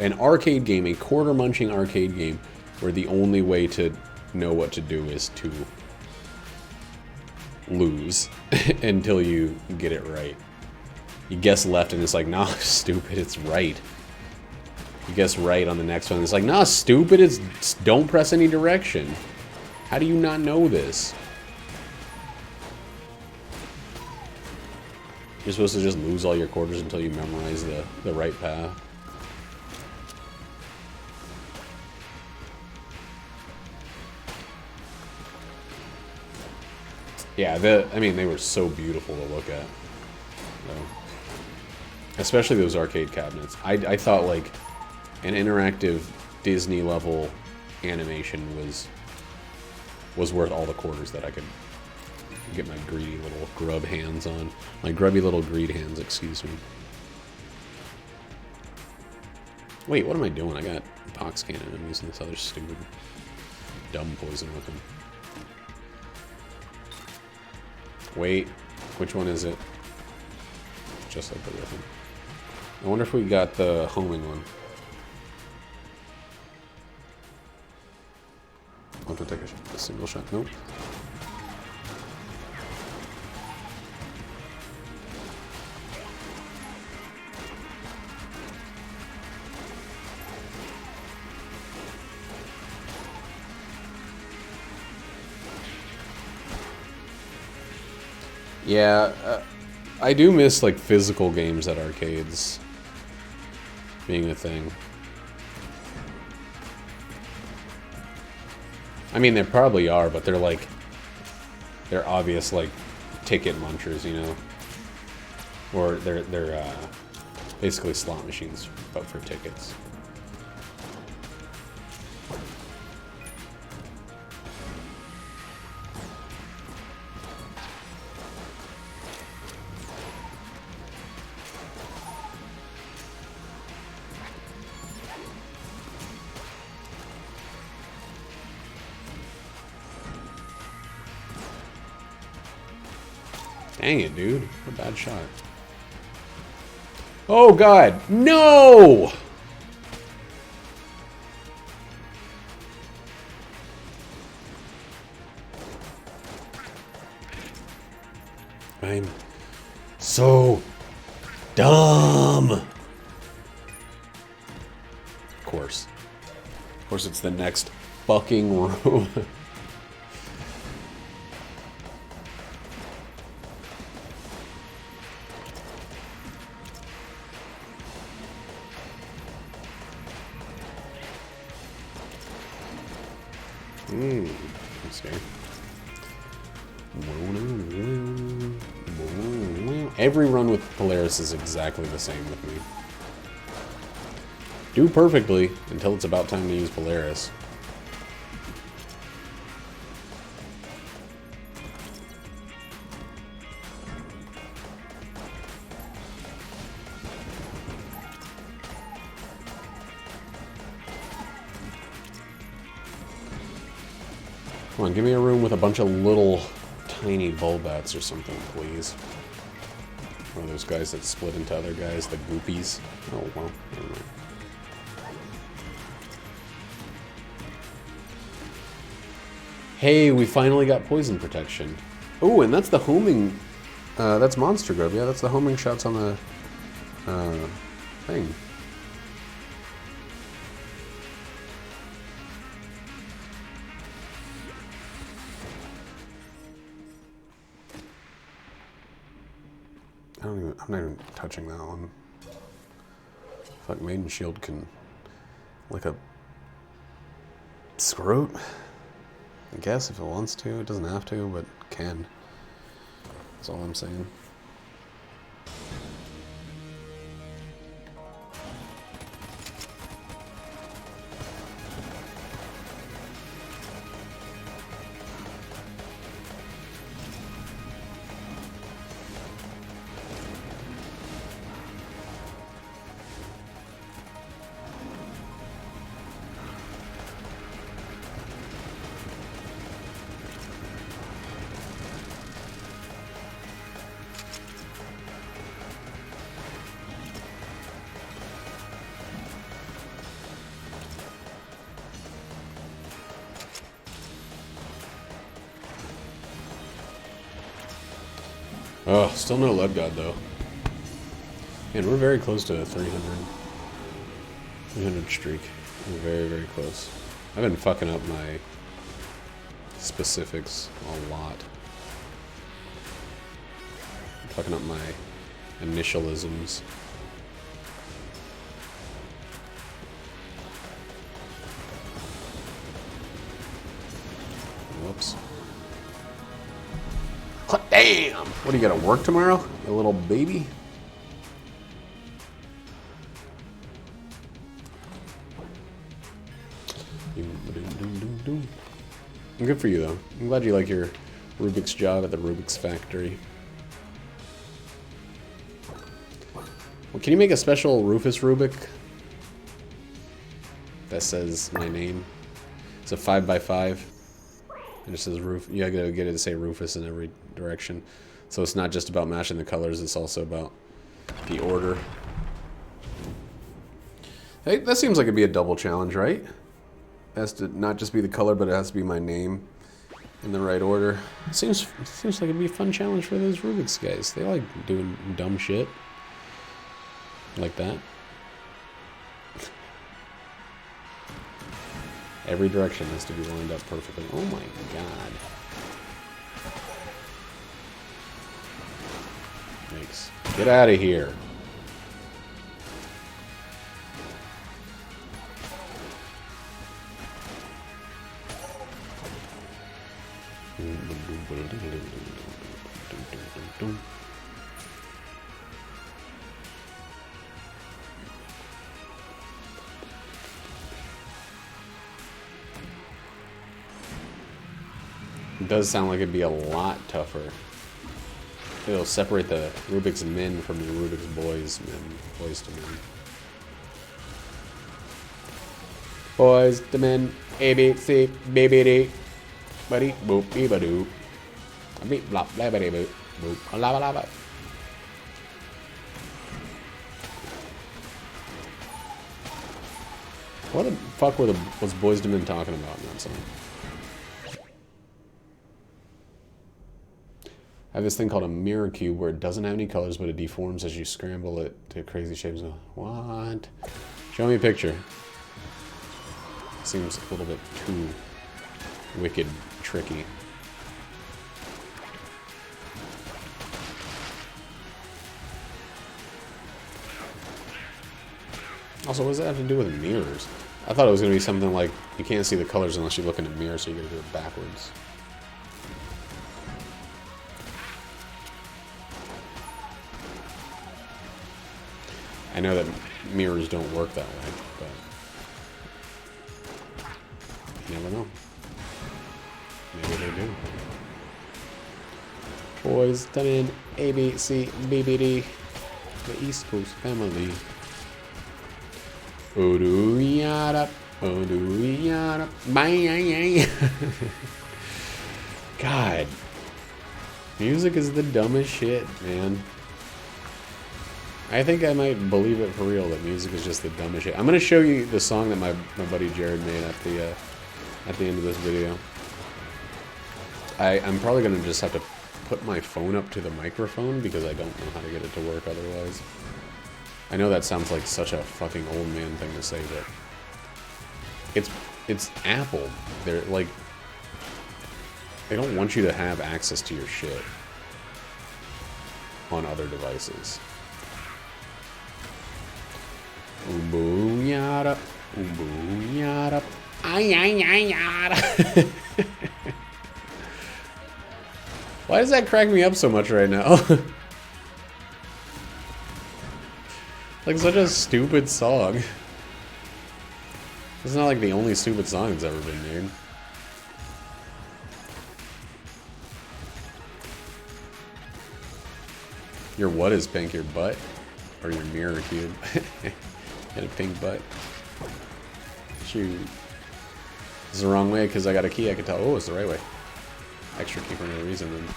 an arcade game, a quarter-munching arcade game, where the only way to know what to do is to lose until you get it right. You guess left and it's like, nah, stupid, it's right. You guess right on the next one, and it's like, nah, stupid, it's don't press any direction. How do you not know this? You're supposed to just lose all your quarters until you memorize the right path. Yeah, I mean, they were so beautiful to look at. Especially those arcade cabinets. I thought, like, an interactive Disney-level animation was worth all the quarters that I could get my greedy little grub hands on. My grubby little greed hands, excuse me. Wait, what am I doing? I got pox cannon. I'm using this other stupid dumb poison weapon. Wait, which one is it? Just like the weapon. I wonder if we got the homing one. Want to take a single shot? Nope. Yeah, I do miss, like, physical games at arcades being a thing. I mean, they probably are, but they're obvious, like, ticket munchers, you know? Or they're basically slot machines, but for tickets. Dang it, dude. What a bad shot. Oh, God. No! I'm so dumb. Of course. Of course, it's the next fucking room. Let's see. Every run with Polaris is exactly the same with me. Do perfectly until it's about time to use Polaris. Come on, give me a room with a bunch of little tiny Bulbats or something, please. One of those guys that split into other guys, the goopies. Oh, well, never mind. Hey, we finally got poison protection. Oh, and that's the homing. That's Monster Grove. Yeah, that's the homing shots on the thing. I'm not even touching that one. Fuck, Maiden Shield can lick a scrote. I guess if it wants to. It doesn't have to, but it can. That's all I'm saying. Oh, still no Lead God, though. Man, we're very close to a 300 streak. We're very, very close. I've been fucking up my specifics a lot. I'm fucking up my initialisms. Whoops. Damn! What, do you gotta work tomorrow, you little baby? Good for you, though. I'm glad you like your Rubik's job at the Rubik's factory. Well, can you make a special Rufus Rubik that says my name? It's a 5x5. It just says Ruf. You gotta get it to say Rufus in every direction. So it's not just about matching the colors, it's also about the order. Hey, that seems like it'd be a double challenge, right? It has to not just be the color, but it has to be my name in the right order. It seems like it'd be a fun challenge for those Rubik's guys. They like doing dumb shit like that. Every direction has to be lined up perfectly. Oh my god. Thanks. Get out of here. It does sound like it'd be a lot tougher. It'll separate the Rubik's men from the Rubik's boys, men. Boys to men. Boys to men. A, B, C, B, B, D. Buddy, boop, B, ba, doop. A beep, blop, blah, ba, dee, boop. Boop, a la, ba, la, ba. What the fuck was Boys to Men talking about in that song? I have this thing called a mirror cube where it doesn't have any colors, but it deforms as you scramble it to crazy shapes. What? Show me a picture. Seems a little bit too wicked tricky. Also, what does that have to do with mirrors? I thought it was going to be something like you can't see the colors unless you look in a mirror, so you got to do it backwards. I know that mirrors don't work that way, but you never know. Maybe they do. Boys to Men, A, B, C, B, B, D. The East Coast family. Odu yada, odu yada, bang. God. Music is the dumbest shit, man. I think I might believe it for real that music is just the dumbest shit. I'm gonna show you the song that my buddy Jared made at the end of this video. I'm probably gonna just have to put my phone up to the microphone because I don't know how to get it to work otherwise. I know that sounds like such a fucking old man thing to say, but it's Apple. They're like, they don't want you to have access to your shit on other devices. Boom yada, boom yada, ay ay ay yada. Why does that crack me up so much right now? Like such a stupid song. It's not like the only stupid song that's ever been made. Your what is pink? Your butt? Or your mirror cube? Got a pink butt. Shoot. This is the wrong way because I got a key I can tell. Oh, it's the right way. Extra key for no reason then.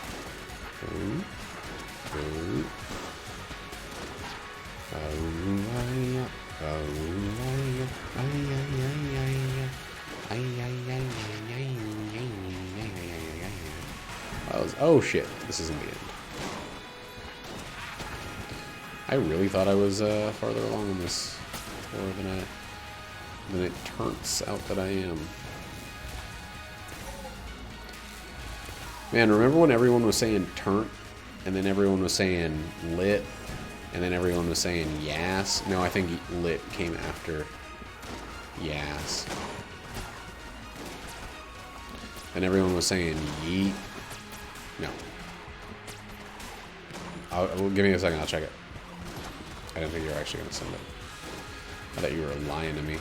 Oh shit, this isn't the end. I really thought I was farther along in this than it turns out that I am. Man, remember when everyone was saying turnt, and then everyone was saying lit, and then everyone was saying yas? No, I think lit came after yas. And everyone was saying yeet. No. Give me a second, I'll check it. I didn't think you were actually going to send it. I thought you were lying to me.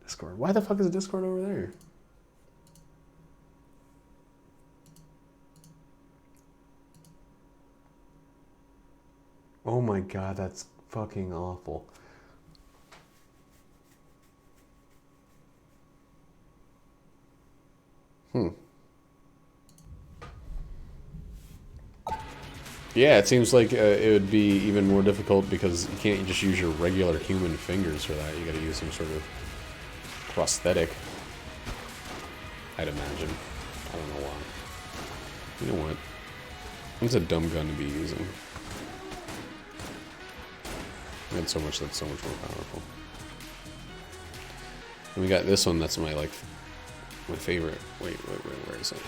Discord. Why the fuck is Discord over there? Oh my god, that's fucking awful. Yeah, it seems like it would be even more difficult because you can't just use your regular human fingers for that. You gotta use some sort of prosthetic, I'd imagine. I don't know why. You know what? It's a dumb gun to be using. And so much that's so much more powerful. And we got this one that's my favorite. Wait, where is it?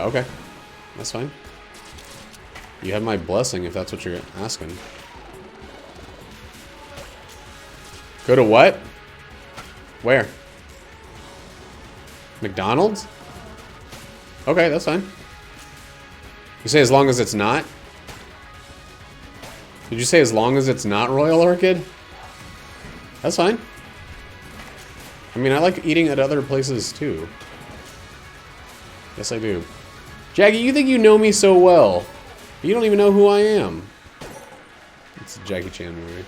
Okay. That's fine. You have my blessing if that's what you're asking. Go to what? Where? McDonald's? Okay, that's fine. You say as long as it's not? Did you say as long as it's not Royal Orchid? That's fine. I mean, I like eating at other places too. Yes, I do. Jackie, you think you know me so well. You don't even know who I am. It's a Jackie Chan movie.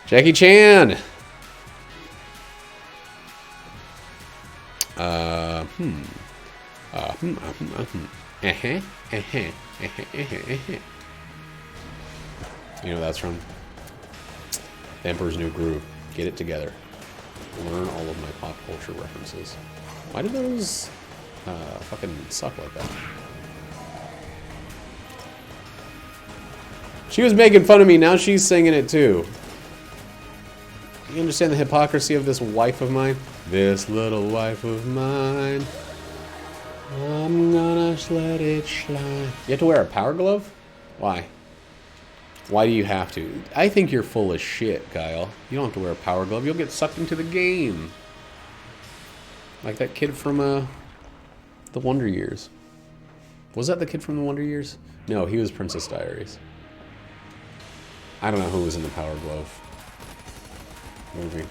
Jackie Chan! You know that's from? The Emperor's New Groove. Get it together. Learn all of my pop culture references. Why do those fucking suck like that? She was making fun of me, now she's singing it too. You understand the hypocrisy of this wife of mine? This little wife of mine. I'm gonna let it slide. You have to wear a power glove? Why? Why do you have to? I think you're full of shit, Kyle. You don't have to wear a power glove. You'll get sucked into the game. Like that kid from the Wonder Years. Was that the kid from the Wonder Years? No, he was Princess Diaries. I don't know who was in the Power Glove movie.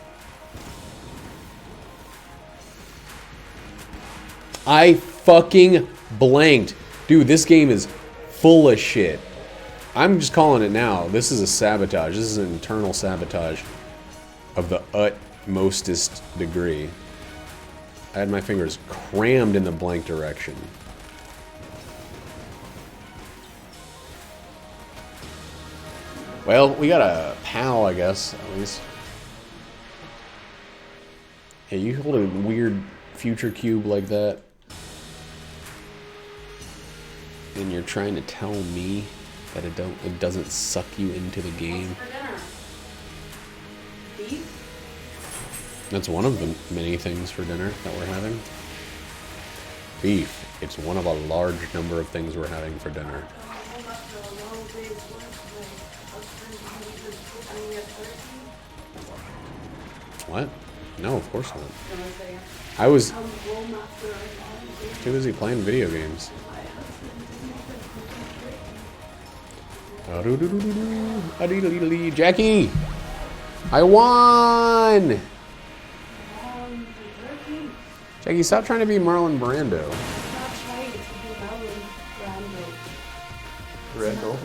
I fucking blanked. Dude, this game is full of shit. I'm just calling it now. This is a sabotage. This is an internal sabotage of the utmostest degree. I had my fingers crammed in the blank direction. Well, we got a pal, I guess, at least. Hey, you hold a weird future cube like that, and you're trying to tell me that it doesn't suck you into the game. What's for dinner? Beef? That's one of the many things for dinner that we're having. Beef. It's one of a large number of things we're having for dinner. What? No, of course not. I was too busy playing video games. Jackie! I won! Jackie, stop trying to be Marlon Brando. Brando?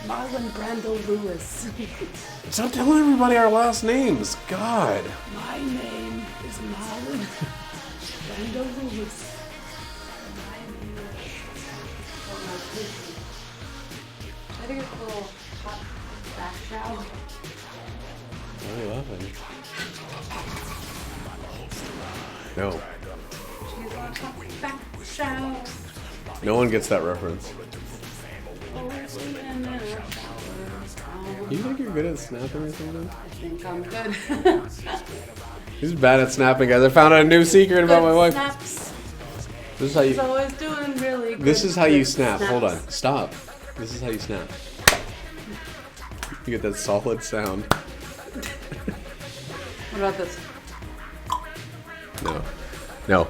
Marlon Brando Lewis. Stop telling everybody our last names. God. My name is Marlon Brando Lewis. I think it's a little hot background. What are you laughing? No. She's on top background. No one gets that reference. You think you're good at snapping or something? I think I'm good. He's bad at snapping, guys. I found out a new secret about my wife. Snaps. This is how She's you. always doing really good. This is how you good snap. snaps. Hold on. Stop. This is how you snap. You get that solid sound. What about this? No. No.